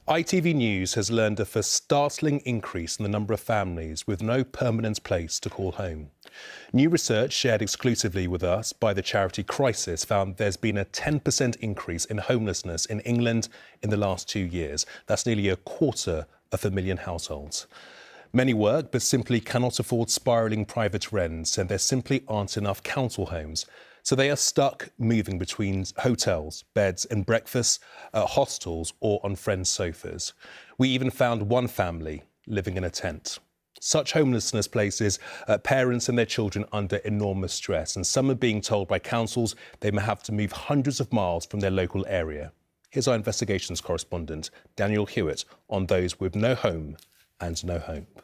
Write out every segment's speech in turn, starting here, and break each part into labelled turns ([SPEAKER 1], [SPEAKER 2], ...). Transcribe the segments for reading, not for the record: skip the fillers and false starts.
[SPEAKER 1] ITV News has learned of a startling increase in the number of families with no permanent place to call home. New research shared exclusively with us by the charity Crisis found there's been a 10% increase in homelessness in England in the last 2 years. That's nearly 250,000 households. Many work but simply cannot afford spiralling private rents, and there simply aren't enough council homes. So they are stuck moving between hotels, beds and breakfasts, hostels or on friends' sofas. We even found one family living in a tent. Such homelessness places parents and their children under enormous stress, and some are being told by councils they may have to move hundreds of miles from their local area. Here's our investigations correspondent, Daniel Hewitt, on those with no home and no hope.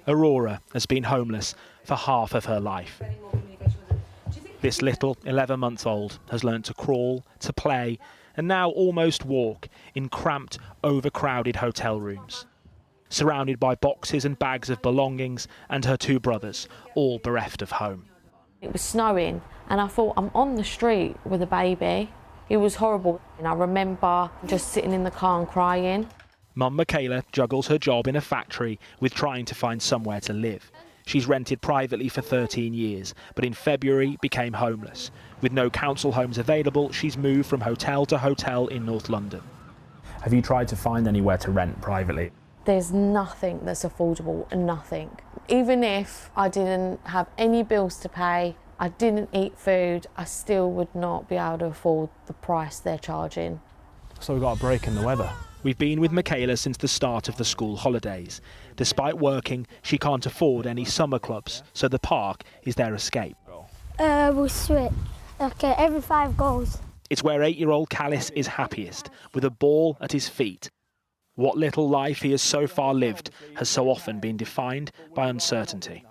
[SPEAKER 2] Aurora has been homeless for half of her life. This little 11-month-old has learned to crawl, to play, and now almost walk in cramped, overcrowded hotel rooms, surrounded by boxes and bags of belongings, and her 2 brothers, all bereft of home.
[SPEAKER 3] It was snowing, and I thought, I'm on the street with a baby. It was horrible, and I remember just sitting in the car and crying.
[SPEAKER 2] Mum Michaela juggles her job in a factory with trying to find somewhere to live. She's rented privately for 13 years, but in February became homeless. With no council homes available, she's moved from hotel to hotel in North London. Have you tried to find anywhere to rent privately?
[SPEAKER 3] There's nothing that's affordable, nothing. Even if I didn't have any bills to pay, I didn't eat food, I still would not be able to afford the price they're charging.
[SPEAKER 2] So we've got a break in the weather. We've been with Michaela since the start of the school holidays. Despite working, she can't afford any summer clubs, so the park is their escape.
[SPEAKER 4] We'll switch. Okay, every 5 goals.
[SPEAKER 2] It's where 8-year-old Callis is happiest, with a ball at his feet. What little life he has so far lived has so often been defined by uncertainty.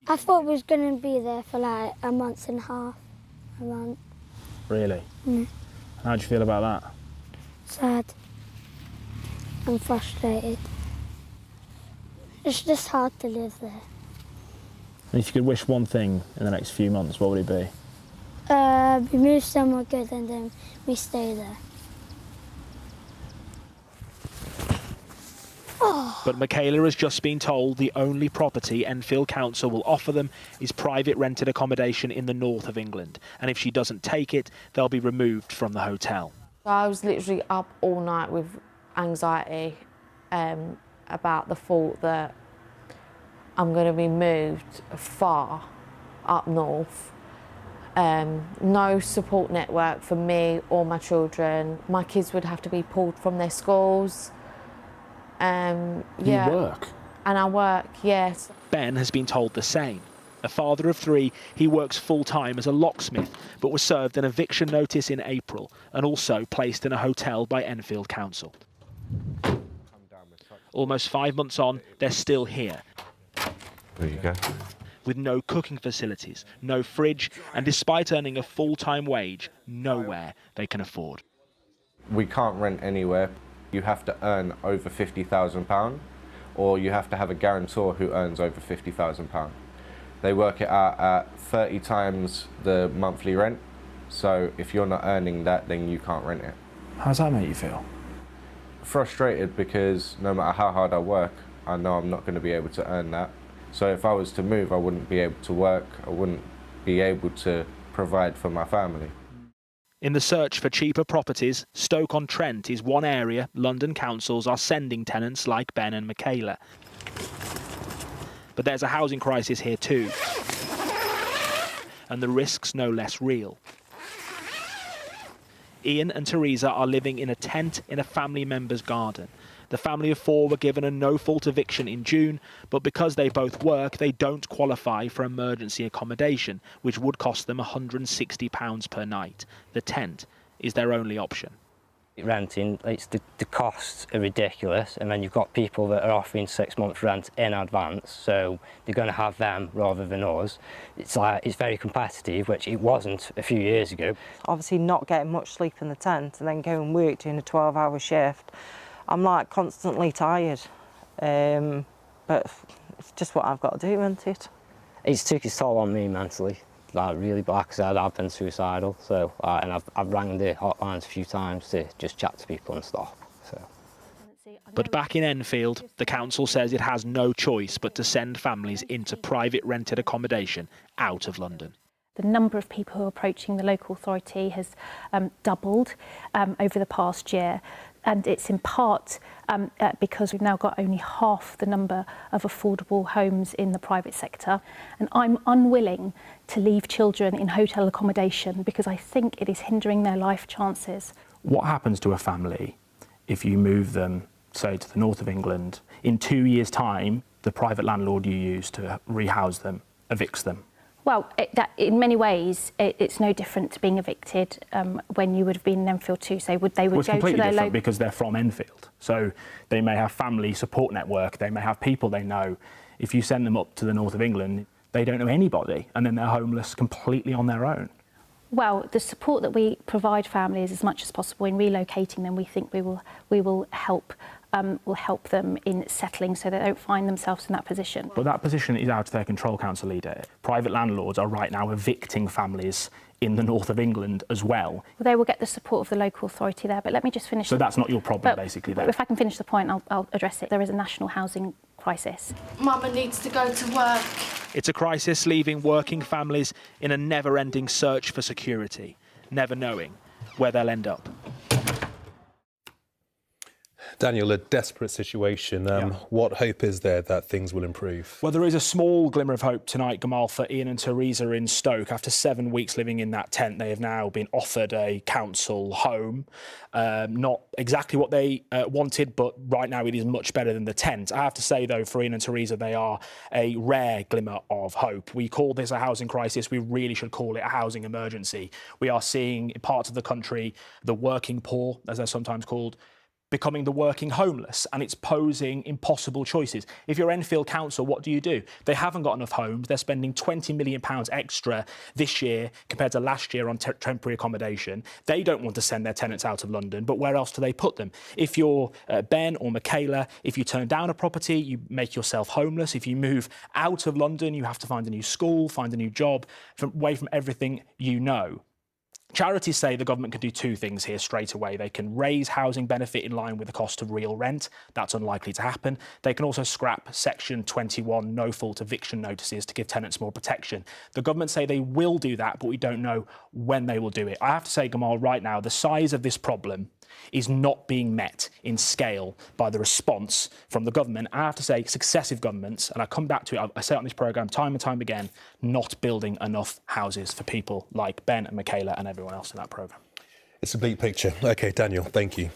[SPEAKER 4] I thought we was going to be there for like a month and a half. A month.
[SPEAKER 2] Really?
[SPEAKER 4] Mm.
[SPEAKER 2] How do you feel about that?
[SPEAKER 4] Sad. I'm frustrated. It's just hard to live there.
[SPEAKER 2] And if you could wish one thing in the next few months, what would it be?
[SPEAKER 4] We move somewhere good and then we stay there. Oh.
[SPEAKER 2] But Michaela has just been told the only property Enfield Council will offer them is private rented accommodation in the north of England. And if she doesn't take it, they'll be removed from the hotel.
[SPEAKER 3] I was literally up all night with anxiety about the thought that I'm going to be moved far up north. No support network for me or my children. My kids would have to be pulled from their schools.
[SPEAKER 2] Yeah. You work?
[SPEAKER 3] And I work, yes.
[SPEAKER 2] Ben has been told the same. A father of 3, he works full-time as a locksmith, but was served an eviction notice in April and also placed in a hotel by Enfield Council. Almost 5 months on, they're still here.
[SPEAKER 5] There you go.
[SPEAKER 2] With no cooking facilities, no fridge, and despite earning a full-time wage, nowhere they can afford.
[SPEAKER 5] We can't rent anywhere. You have to earn over £50,000, or you have to have a guarantor who earns over £50,000. They work it out at 30 times the monthly rent, so if you're not earning that, then you can't rent it.
[SPEAKER 2] How does that make you feel?
[SPEAKER 5] Frustrated, because no matter how hard I work, I know I'm not going to be able to earn that. So if I was to move, I wouldn't be able to work, I wouldn't be able to provide for my family.
[SPEAKER 2] In the search for cheaper properties, Stoke-on-Trent is one area London councils are sending tenants like Ben and Michaela. But there's a housing crisis here too, and the risks no less real. Ian and Teresa are living in a tent in a family member's garden. The family of 4 were given a no-fault eviction in June, but because they both work, they don't qualify for emergency accommodation, which would cost them £160 per night. The tent is their only option.
[SPEAKER 6] Renting, the costs are ridiculous, and then you've got people that are offering 6 months rent in advance, so they're going to have them rather than us. It's very competitive, which it wasn't a few years ago.
[SPEAKER 7] Obviously not getting much sleep in the tent and then go and work doing a 12-hour shift. I'm like constantly tired, but it's just what I've got to do, isn't it?
[SPEAKER 6] It's took its toll on me mentally. like really, like I said, I've been suicidal. So and I've rang the hotlines a few times to just chat to people and stuff. So.
[SPEAKER 2] But back in Enfield, the council says it has no choice but to send families into private rented accommodation out of London.
[SPEAKER 8] The number of people who are approaching the local authority has doubled over the past year, and it's in part because we've now got only half the number of affordable homes in the private sector. And I'm unwilling to leave children in hotel accommodation because I think it is hindering their life chances.
[SPEAKER 2] What happens to a family if you move them, say, to the north of England? In 2 years' time, the private landlord you use to rehouse them evicts them.
[SPEAKER 8] Well, in many ways, it's no different to being evicted when you would have been in Enfield too. So they would
[SPEAKER 2] it's
[SPEAKER 8] go
[SPEAKER 2] completely
[SPEAKER 8] to their
[SPEAKER 2] different because they're from Enfield. So they may have family support network, they may have people they know. If you send them up to the north of England, they don't know anybody, and then they're homeless completely on their own.
[SPEAKER 8] Well, the support that we provide families as much as possible in relocating them, we think we will help them in settling so they don't find themselves in that position.
[SPEAKER 2] But that position is out of their control, Council Leader. Private landlords are right now evicting families in the north of England as well.
[SPEAKER 8] They will get the support of the local authority there, but let me just finish.
[SPEAKER 2] So that's not your problem, basically, then?
[SPEAKER 8] If I can finish the point, I'll address it. There is a national housing crisis.
[SPEAKER 3] Mama needs to go to work.
[SPEAKER 2] It's a crisis leaving working families in a never-ending search for security, never knowing where they'll end up.
[SPEAKER 1] Daniel, a desperate situation. What hope is there that things will improve?
[SPEAKER 2] Well, there is a small glimmer of hope tonight, Gamal, for Ian and Teresa in Stoke. After 7 weeks living in that tent, they have now been offered a council home. Not exactly what they wanted, but right now it is much better than the tent. I have to say, though, for Ian and Teresa, they are a rare glimmer of hope. We call this a housing crisis. We really should call it a housing emergency. We are seeing in parts of the country the working poor, as they're sometimes called, becoming the working homeless, and it's posing impossible choices. If you're Enfield Council, what do? They haven't got enough homes. They're spending £20 million extra this year compared to last year on temporary accommodation. They don't want to send their tenants out of London, but where else do they put them? If you're Ben or Michaela, if you turn down a property, you make yourself homeless. If you move out of London, you have to find a new school, find a new job, away from everything you know. Charities say the government can do two things here straight away. They can raise housing benefit in line with the cost of real rent. That's unlikely to happen. They can also scrap Section 21 no-fault eviction notices to give tenants more protection. The government say they will do that, but we don't know when they will do it. I have to say, Gamal, right now, the size of this problem is not being met in scale by the response from the government. I have to say, successive governments, and I come back to it, I say it on this programme time and time again, not building enough houses for people like Ben and Michaela and everyone else in that programme.
[SPEAKER 1] It's a bleak picture. OK, Daniel, thank you.